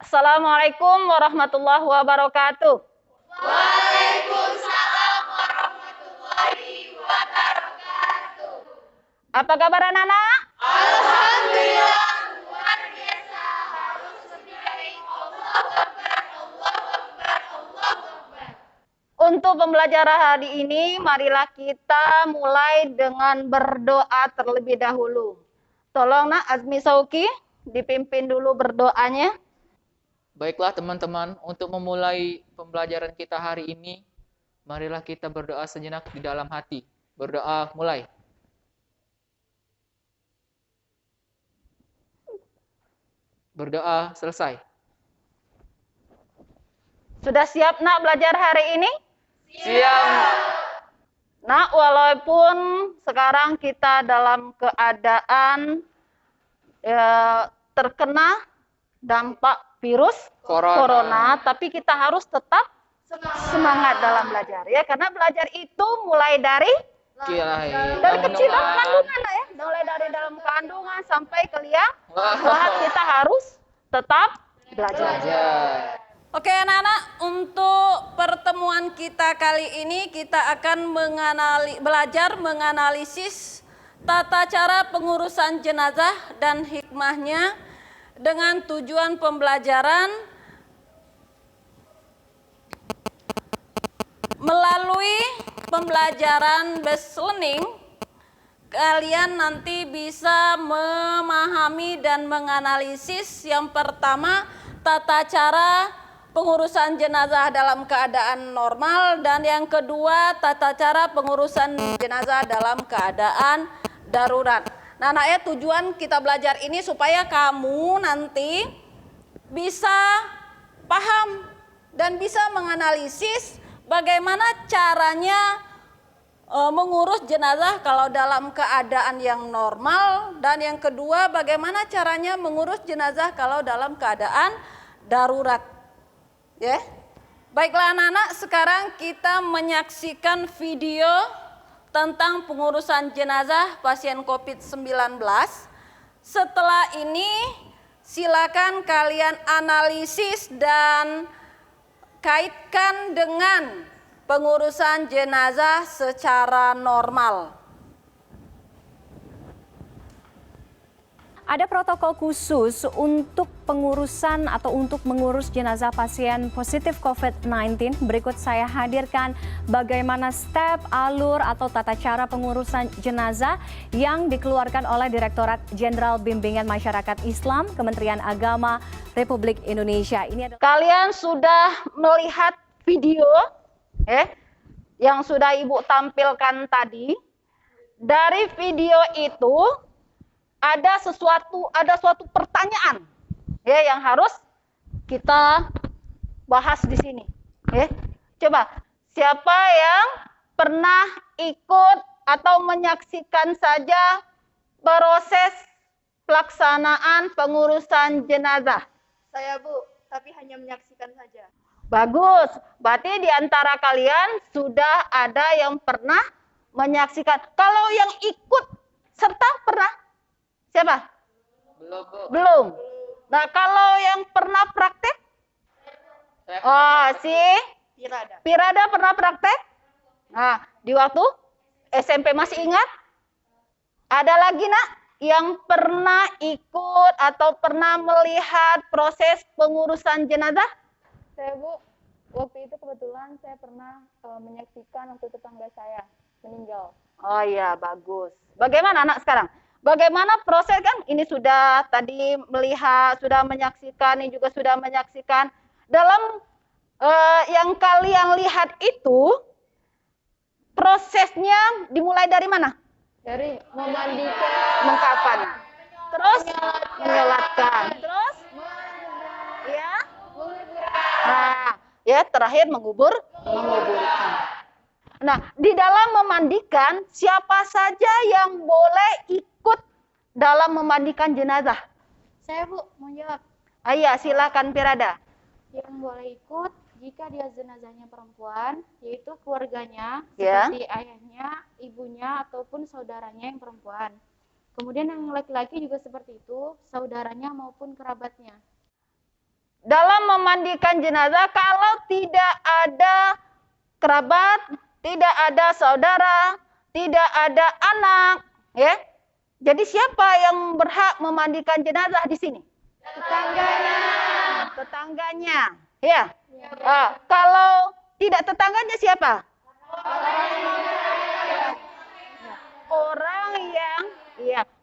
Assalamualaikum warahmatullahi wabarakatuh. Waalaikumsalam warahmatullahi wabarakatuh. Apa kabar anak-anak? Alhamdulillah, luar biasa. Harus lebih baik. Allahu Akbar, Allahu Akbar, Allahu Akbar. Untuk pembelajaran hari ini, marilah kita mulai dengan berdoa terlebih dahulu. Tolong nak Azmi Sauki, dipimpin dulu berdoanya. Baiklah teman-teman, untuk memulai pembelajaran kita hari ini, marilah kita berdoa sejenak di dalam hati. Berdoa mulai. Berdoa selesai. Sudah siap nak belajar hari ini? Siap. Nak, walaupun sekarang kita dalam keadaan terkena dampak virus corona, tapi kita harus tetap semangat dalam belajar ya, karena belajar itu mulai dari kecil dalam kandungan ya, mulai dari dalam kandungan sampai kuliah, kita harus tetap belajar. Oke anak-anak, untuk pertemuan kita kali ini kita akan belajar menganalisis tata cara pengurusan jenazah dan hikmahnya dengan tujuan pembelajaran melalui pembelajaran based learning. Kalian nanti bisa memahami dan menganalisis yang pertama tata cara pengurusan jenazah dalam keadaan normal, dan yang kedua tata cara pengurusan jenazah dalam keadaan darurat. Nah, ya, tujuan kita belajar ini supaya kamu nanti bisa paham dan bisa menganalisis bagaimana caranya mengurus jenazah kalau dalam keadaan yang normal, dan yang kedua bagaimana caranya mengurus jenazah kalau dalam keadaan darurat. Ya. Baiklah anak-anak, sekarang kita menyaksikan video tentang pengurusan jenazah pasien COVID-19. Setelah ini silakan kalian analisis dan kaitkan dengan pengurusan jenazah secara normal. Ada protokol khusus untuk pengurusan atau untuk mengurus jenazah pasien positif COVID-19. Berikut saya hadirkan bagaimana step, alur, atau tata cara pengurusan jenazah yang dikeluarkan oleh Direktorat Jenderal Bimbingan Masyarakat Islam Kementerian Agama Republik Indonesia. Ini adalah... Kalian sudah melihat video yang sudah Ibu tampilkan tadi. Dari video itu ada suatu pertanyaan ya yang harus kita bahas di sini. Ya. Coba, siapa yang pernah ikut atau menyaksikan saja proses pelaksanaan pengurusan jenazah? Saya Bu, tapi hanya menyaksikan saja. Bagus, berarti di antara kalian sudah ada yang pernah menyaksikan. Kalau yang ikut serta pernah? Siapa? Belum. Nah, kalau yang pernah praktek? Si Pirada pernah praktek? Nah, di waktu SMP masih ingat? Ada lagi nak yang pernah ikut atau pernah melihat proses pengurusan jenazah? Saya Bu, waktu itu kebetulan saya pernah menyaksikan waktu tetangga saya meninggal. Oh iya, bagus. Bagaimana anak sekarang? Bagaimana proses kan? Ini sudah tadi melihat, sudah menyaksikan, ini juga sudah menyaksikan. Dalam yang kalian lihat itu, prosesnya dimulai dari mana? Dari memandikan, Mengkapan. Terus menyolatkan. Terus ya. Nah, ya terakhir menguburkan. Nah, di dalam memandikan, siapa saja yang boleh ikut dalam memandikan jenazah? saya Bu mau jawab. Iya, silakan Pirada. Yang boleh ikut jika dia jenazahnya perempuan, yaitu keluarganya, Ya. seperti ayahnya, ibunya, ataupun saudaranya yang perempuan. Kemudian yang laki-laki juga seperti itu, saudaranya maupun kerabatnya. dalam memandikan jenazah kalau tidak ada kerabat, tidak ada saudara, tidak ada anak, ya. Jadi siapa yang berhak memandikan jenazah di sini? Tetangganya. Tetangganya, ya. Kalau tidak tetangganya siapa?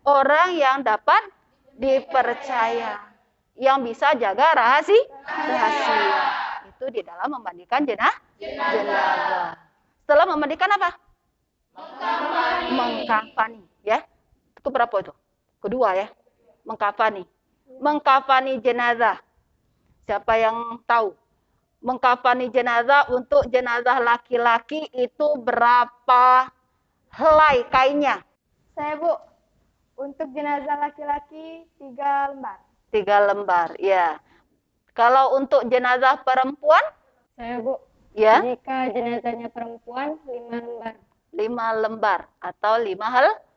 Orang yang dapat dipercaya, yang bisa jaga rahasia. Itu di dalam memandikan jenazah. Setelah memandikan apa? Mengkafani, ya. Itu berapa itu? Kedua ya. Mengkafani jenazah. Siapa yang tahu? Mengkafani jenazah untuk jenazah laki-laki itu berapa helai kainnya? Saya, Bu. Untuk jenazah laki-laki 3 lembar. 3 lembar, ya. Kalau untuk jenazah perempuan? Saya, Bu. Ya. Jika jenazahnya perempuan 5 lembar. 5 lembar atau 5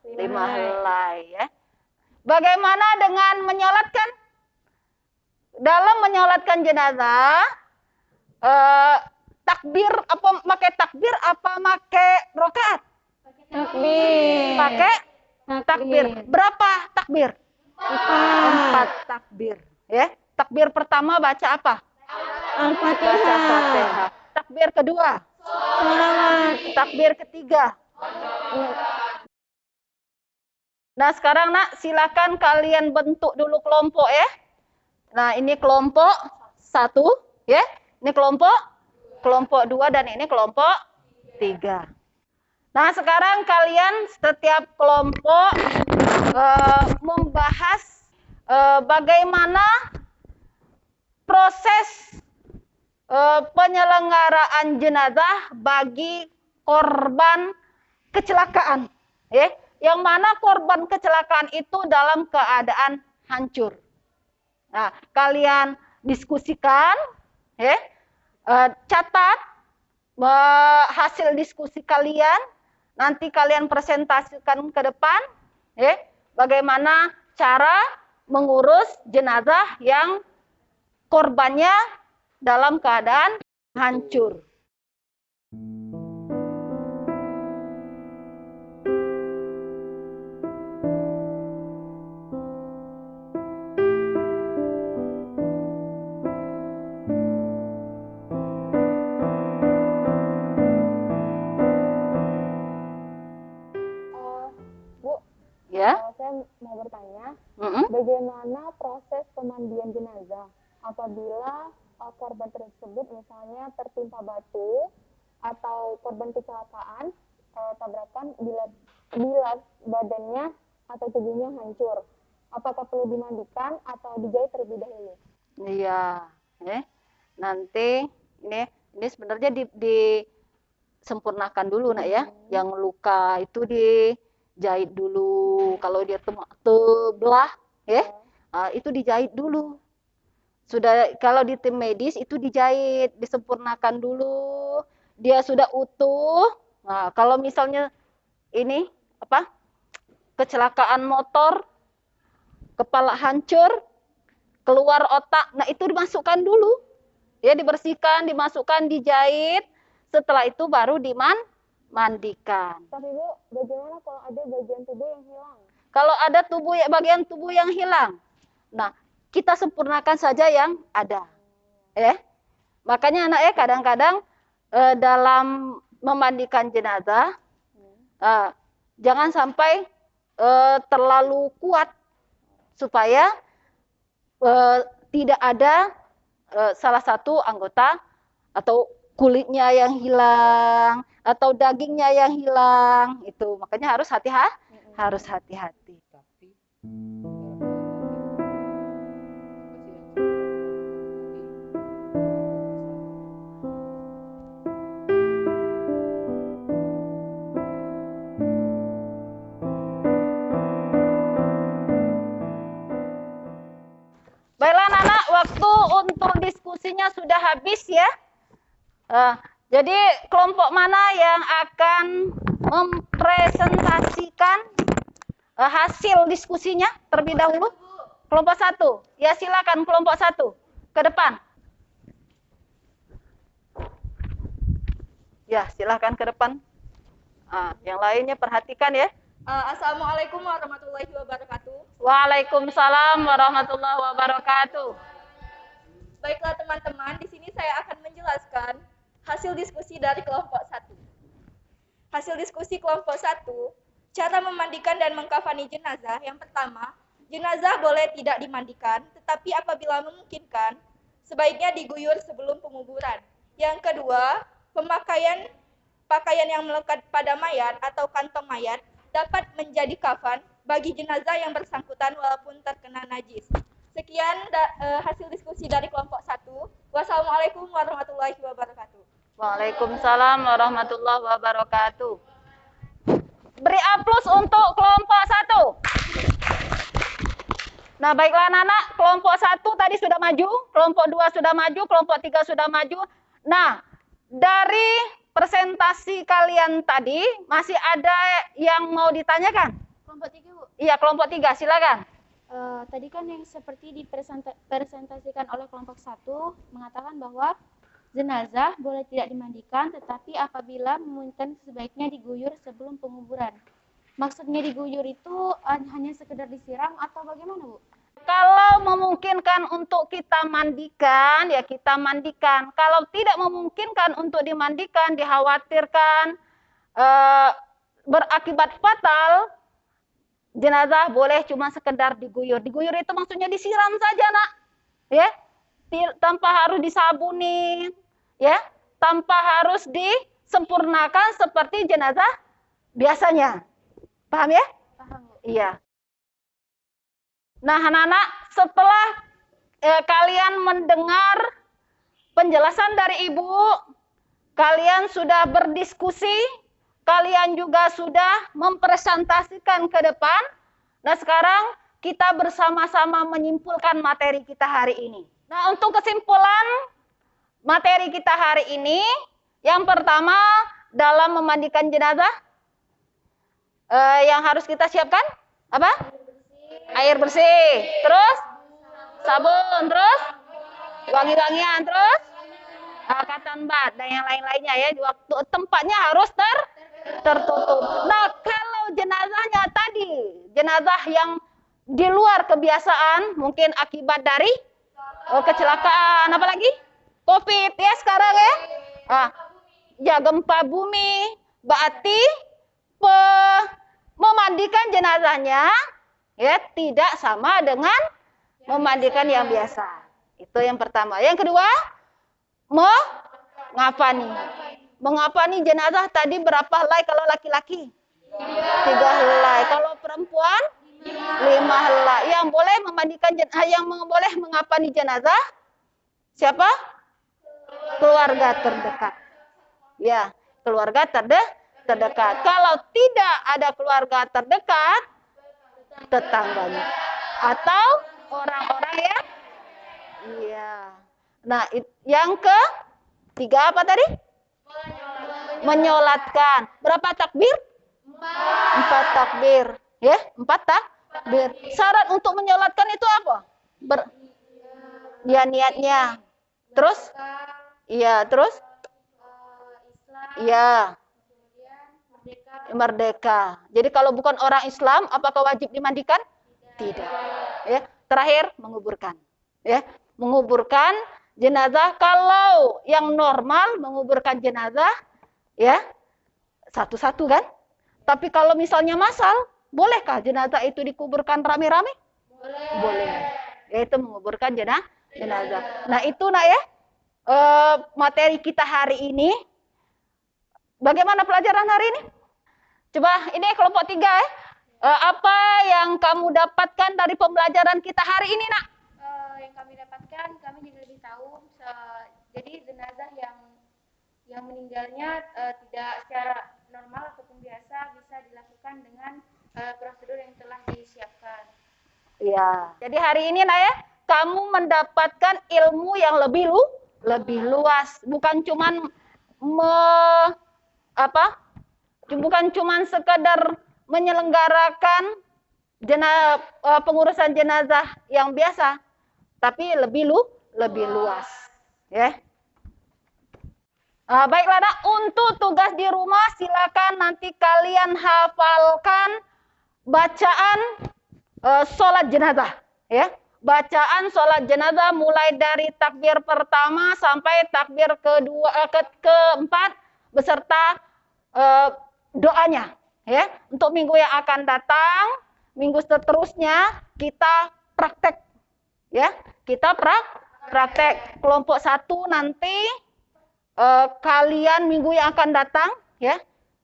helai, ya. Bagaimana dengan menyolatkan? Dalam menyolatkan jenazah, takbir apa pakai takbir apa pakai rokaat? Takbir. Pakai takbir. Berapa takbir? 4 takbir, ya. Takbir pertama baca apa? Al-Fatihah. Baca Fatihah. Takbir kedua? Salawat. Takbir ketiga? Nah, sekarang Nak, silakan kalian bentuk dulu kelompok ya. Nah, ini kelompok 1, ya. Ini kelompok 2 dan ini kelompok 3. Nah, sekarang kalian setiap kelompok membahas bagaimana proses penyelenggaraan jenazah bagi korban kecelakaan, ya. Yang mana korban kecelakaan itu dalam keadaan hancur. Nah, kalian diskusikan, ya. Catat hasil diskusi kalian, nanti kalian presentasikan ke depan, ya. Bagaimana cara mengurus jenazah yang korbannya dalam keadaan hancur. Bu, Ya. saya mau bertanya, Mm-mm. bagaimana proses pemandian jenazah apabila korban tersebut misalnya tertimpa batu atau korban kecelakaan tabrakan bila badannya atau tubuhnya hancur, apakah perlu dimandikan atau dijahit terlebih dahulu? Iya, nanti ini sebenarnya disempurnakan dulu Nak ya. Yang luka itu dijahit dulu. Kalau dia terbelah, ya, itu dijahit dulu. Sudah kalau di tim medis itu dijahit, disempurnakan dulu. Dia sudah utuh. Nah, kalau misalnya ini apa? Kecelakaan motor, kepala hancur, keluar otak, nah itu dimasukkan dulu, ya, dibersihkan, dimasukkan, dijahit, setelah itu baru dimandikan. Tapi Bu, bagaimana kalau ada bagian tubuh yang hilang? Kalau ada bagian tubuh yang hilang, nah kita sempurnakan saja yang ada, ya. Makanya anak ya kadang-kadang dalam memandikan jenazah jangan sampai terlalu kuat supaya tidak ada salah satu anggota atau kulitnya yang hilang atau dagingnya yang hilang, itu makanya harus hati-hati. Tapi Baiklah anak, waktu untuk diskusinya sudah habis ya. Jadi kelompok mana yang akan mempresentasikan hasil diskusinya terlebih dahulu? Kelompok 1. Ya silakan kelompok 1. ke depan. Ya, silahkan ke depan. Yang lainnya perhatikan ya. Assalamualaikum warahmatullahi wabarakatuh. Waalaikumsalam warahmatullahi wabarakatuh. Baiklah teman-teman, di sini saya akan menjelaskan hasil diskusi dari kelompok 1. Hasil diskusi kelompok 1, cara memandikan dan mengkafani jenazah. Yang pertama, jenazah boleh tidak dimandikan, tetapi apabila memungkinkan, sebaiknya diguyur sebelum penguburan. Yang kedua, pakaian yang melekat pada mayat atau kantong mayat dapat menjadi kafan bagi jenazah yang bersangkutan walaupun terkena najis. Sekian hasil diskusi dari kelompok 1. Wassalamualaikum warahmatullahi wabarakatuh. Waalaikumsalam warahmatullahi wabarakatuh. Beri aplaus untuk kelompok 1. Nah, baiklah anak-anak, kelompok 1 tadi sudah maju, kelompok 2 sudah maju, kelompok 3 sudah maju. Nah, dari presentasi kalian tadi masih ada yang mau ditanyakan? Kelompok 3, Bu. Iya, kelompok 3, silakan. Tadi kan yang seperti dipresentasikan oleh kelompok 1 mengatakan bahwa jenazah boleh tidak dimandikan, tetapi apabila memungkinkan sebaiknya diguyur sebelum penguburan. Maksudnya diguyur itu hanya sekedar disiram atau bagaimana, Bu? Kalau memungkinkan untuk kita mandikan, ya kita mandikan. Kalau tidak memungkinkan untuk dimandikan, dikhawatirkan berakibat fatal, jenazah boleh cuma sekedar diguyur. Diguyur itu maksudnya disiram saja, nak. Ya, tanpa harus disabuni, ya, tanpa harus disempurnakan seperti jenazah biasanya. Paham ya? Paham, Bu. Iya. Nah, anak-anak, setelah kalian mendengar penjelasan dari Ibu, kalian sudah berdiskusi, kalian juga sudah mempresentasikan ke depan. Nah, sekarang kita bersama-sama menyimpulkan materi kita hari ini. Nah, untuk kesimpulan materi kita hari ini, yang pertama dalam memandikan jenazah, yang harus kita siapkan apa? Air bersih, terus sabun, terus wangi-wangian, terus katan bat dan yang lain-lainnya ya. Waktu tempatnya harus tertutup. Nah, kalau jenazahnya tadi jenazah yang di luar kebiasaan, mungkin akibat dari kecelakaan, apalagi COVID ya sekarang ya. Ya gempa bumi, berarti memandikan jenazahnya ya tidak sama dengan memandikan yang biasa. Itu yang pertama. Yang kedua, mengafani. Mengafani jenazah tadi berapa helai kalau laki-laki? 3 helai. Kalau perempuan 5 helai. Yang boleh memandikan yang boleh mengafani jenazah siapa? Keluarga terdekat. Ya, keluarga terdekat. Kalau tidak ada keluarga terdekat, tetangganya atau orang-orang yang iya. Nah, yang ketiga apa tadi? Menyolatkan. Berapa takbir? 4 takbir. Ya, 4 takbir. Syarat untuk menyolatkan itu apa? Ya, niatnya. Terus? Iya, terus? Iya. Merdeka. Jadi kalau bukan orang Islam, apakah wajib dimandikan? Tidak. Ya. Terakhir, menguburkan. Ya, menguburkan jenazah. Kalau yang normal menguburkan jenazah, ya satu-satu kan. Tapi kalau misalnya massal, bolehkah jenazah itu dikuburkan rame-rame? Boleh. Yaitu menguburkan jenazah. Nah itu nak ya materi kita hari ini. Bagaimana pelajaran hari ini? Coba ini kelompok 3 ya. Apa yang kamu dapatkan dari pembelajaran kita hari ini, nak? Yang kami dapatkan, kami juga lebih tahu. Jadi jenazah yang meninggalnya tidak secara normal ataupun biasa bisa dilakukan dengan prosedur yang telah disiapkan. Iya. Jadi hari ini, nak ya, kamu mendapatkan ilmu yang lebih luas, bukan cuman bukan cuman sekedar menyelenggarakan pengurusan jenazah yang biasa, tapi lebih lebih luas. Ya. Baiklah, nak, untuk tugas di rumah silakan nanti kalian hafalkan bacaan sholat jenazah. Ya. Bacaan sholat jenazah mulai dari takbir pertama sampai takbir keempat beserta doanya. Ya, untuk minggu yang akan datang, minggu seterusnya kita praktek. Ya, kita praktek. Kelompok 1 nanti kalian minggu yang akan datang, ya.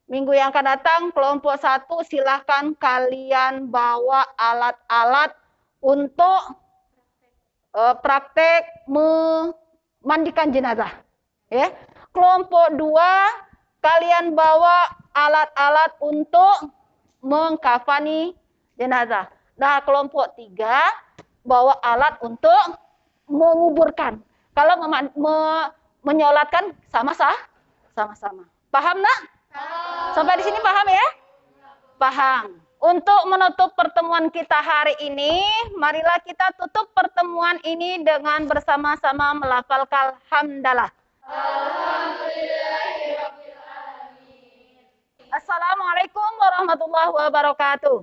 Minggu yang akan datang kelompok 1 silahkan kalian bawa alat-alat untuk praktek memandikan jenazah. Ya. Kelompok 2 kalian bawa alat-alat untuk mengkafani jenazah. Nah, kelompok 3 bawa alat untuk menguburkan. Kalau menyolatkan sama-sama. Paham, nak? Sampai di sini paham ya? Paham. Untuk menutup pertemuan kita hari ini, marilah kita tutup pertemuan ini dengan bersama-sama melafalkan hamdalah. Assalamualaikum warahmatullahi wabarakatuh.